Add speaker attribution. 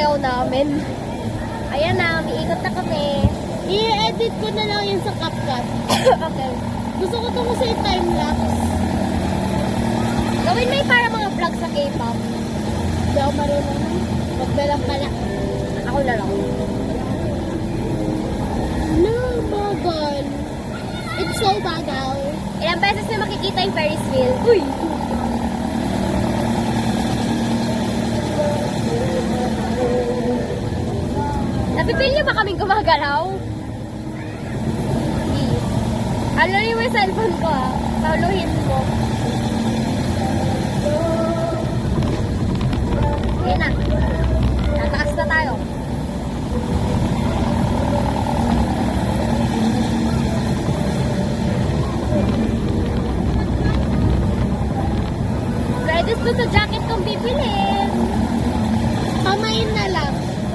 Speaker 1: sayaw namin. Ayan na, umiikot na kami.
Speaker 2: I-edit ko na lang yun sa CapCut.
Speaker 1: Okay.
Speaker 2: Gusto ko ito kasi time-lapse.
Speaker 1: Gawin mo yung para mga vlog sa K-pop.
Speaker 2: Hindi ako marunong. Magdalang pala.
Speaker 1: Ako na lang.
Speaker 2: No, bagal. It's so bagal.
Speaker 1: Ilang beses na makikita yung Ferris wheel. Uy! Napipil niyo ba kaming gumagalaw? Hindi. Alayin mo yung cellphone ko ha. Pauluhin mo. Yan na.